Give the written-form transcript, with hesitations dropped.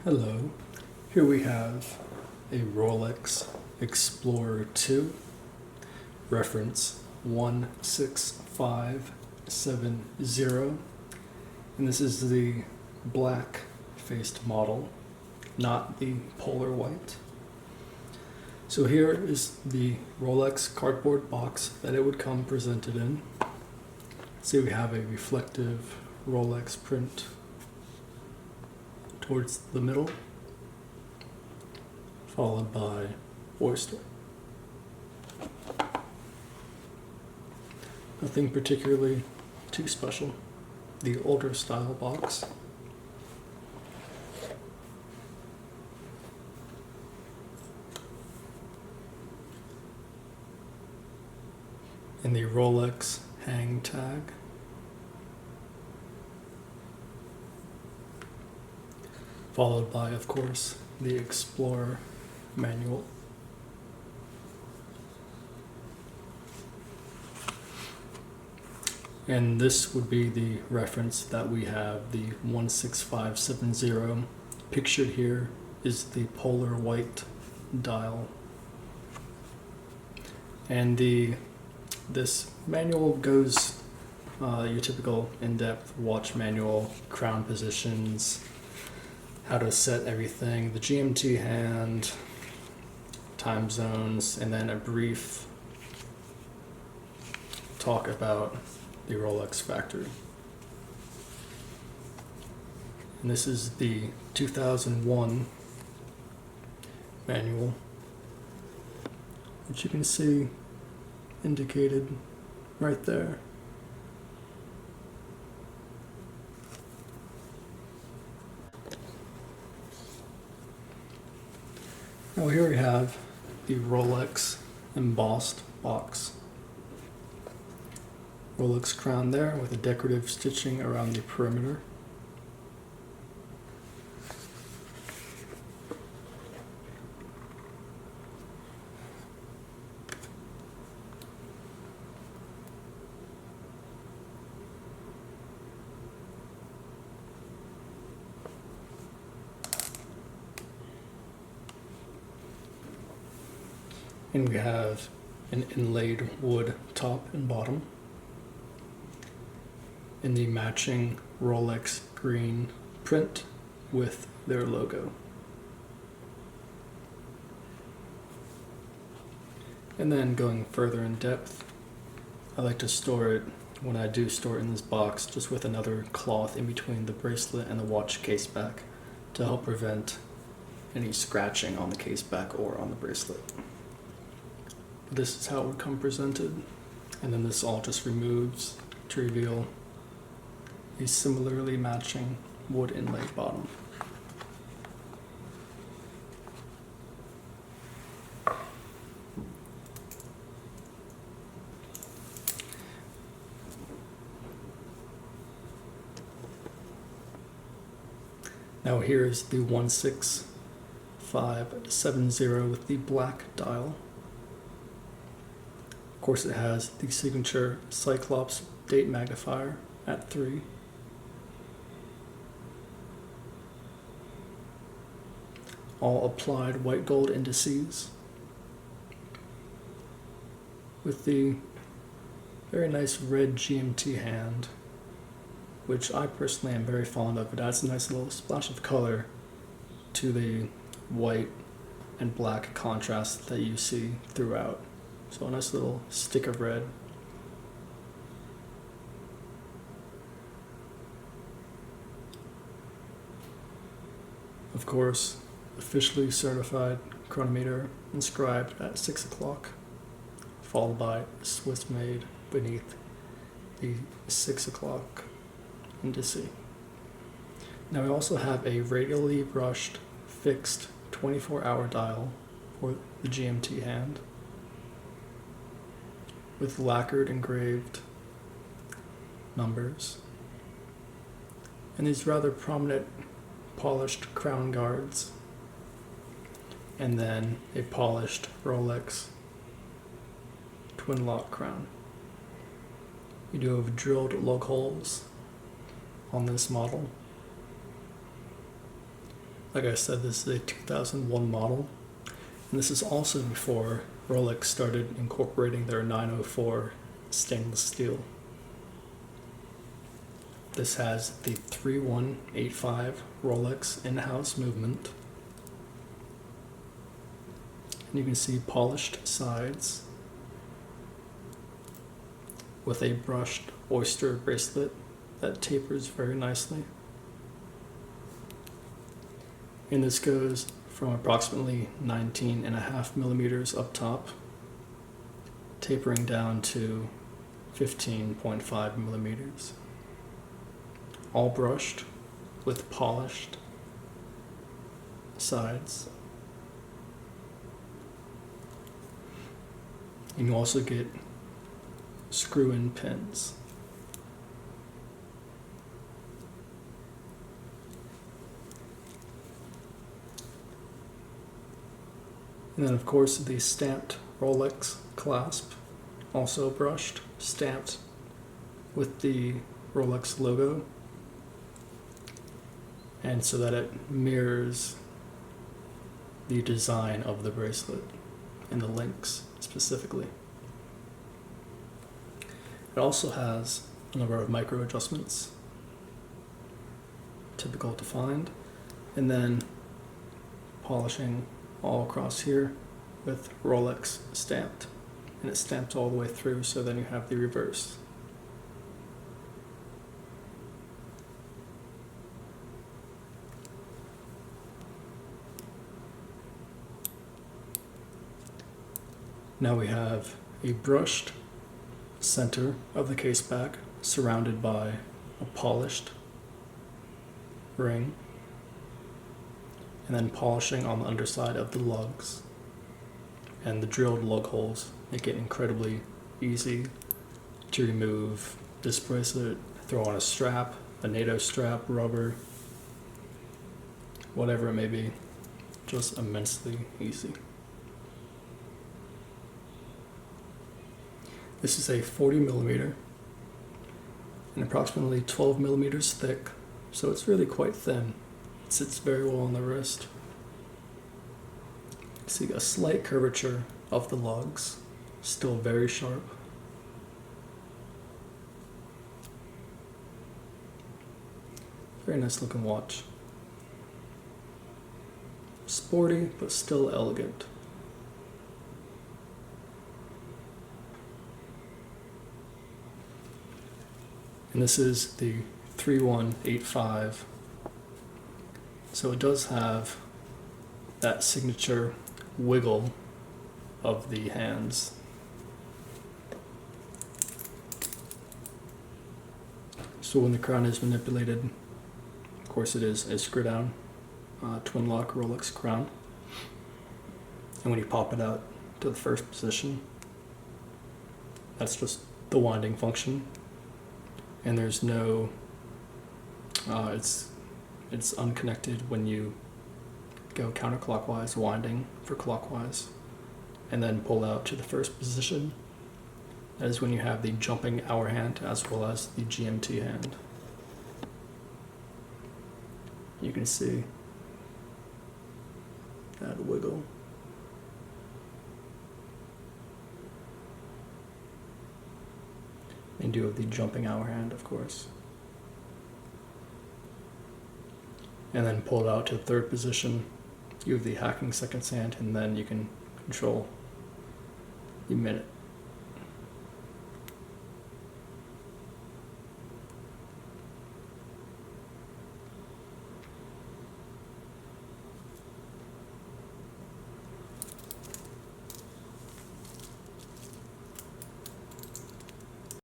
Hello, here we have a Rolex Explorer II, reference 16570, and this is the black faced model, not the polar white. So here is the Rolex cardboard box that it would come presented in. See, we have a reflective Rolex print towards the middle, followed by Oyster. Nothing particularly too special. The older style box. And the Rolex hang tag. Followed by, of course, the Explorer manual. And this would be the reference that we have, the 16570. Pictured here is the polar white dial. And this manual goes your typical in-depth watch manual, crown positions, how to set everything, the GMT hand, time zones, and then a brief talk about the Rolex factory. And this is the 2001 manual, which you can see indicated right there. Now here we have the Rolex embossed box. Rolex crown there with a decorative stitching around the perimeter. And we have an inlaid wood top and bottom in the matching Rolex green print with their logo. And then going further in depth, I like to store it, when I do store it in this box, just with another cloth in between the bracelet and the watch case back to help prevent any scratching on the case back or on the bracelet. This is how it would come presented, and then this all just removes to reveal a similarly matching wood inlaid bottom. Now here's the 16570 with the black dial. Of course, it has the signature Cyclops date magnifier at 3. All applied white gold indices with the very nice red GMT hand, which I personally am very fond of. It adds a nice little splash of color to the white and black contrast that you see throughout. So a nice little stick of red. Of course, officially certified chronometer inscribed at 6 o'clock, followed by Swiss made beneath the 6 o'clock indice. Now we also have a radially brushed fixed 24-hour dial for the GMT hand, with lacquered engraved numbers, and these rather prominent polished crown guards, and then a polished Rolex twin lock crown. You do have drilled lug holes on this model. Like I said, this is a 2001 model, and this is also before Rolex started incorporating their 904 stainless steel. This has the 3185 Rolex in-house movement. And you can see polished sides with a brushed Oyster bracelet that tapers very nicely. And this goes from approximately 19.5 millimeters up top, tapering down to 15.5 millimeters. All brushed with polished sides. And you also get screw-in pins. And then of course the stamped Rolex clasp, also brushed, stamped with the Rolex logo, and so that it mirrors the design of the bracelet and the links specifically. It also has a number of micro adjustments, typical to find, and then polishing all across here with Rolex stamped, and it's stamped all the way through, so then you have the reverse. Now we have a brushed center of the case back surrounded by a polished ring, and then polishing on the underside of the lugs. And the drilled lug holes make it incredibly easy to remove this bracelet, throw on a strap, a NATO strap, rubber, whatever it may be, just immensely easy. This is a 40 millimeter and approximately 12 millimeters thick, so it's really quite thin. It sits very well on the wrist. See a slight curvature of the lugs, still very sharp. Very nice looking watch. Sporty, but still elegant. And this is the 3185. So it does have that signature wiggle of the hands. So when the crown is manipulated, of course it is a screw down twin lock Rolex crown. And when you pop it out to the first position, that's just the winding function. And there's no, it's unconnected when you go counterclockwise, winding for clockwise, and then pull out to the first position. That is when you have the jumping hour hand as well as the GMT hand. You can see that wiggle. And do have the jumping hour hand, of course. And then pull it out to the third position. You have the hacking seconds hand, and then you can control the minute.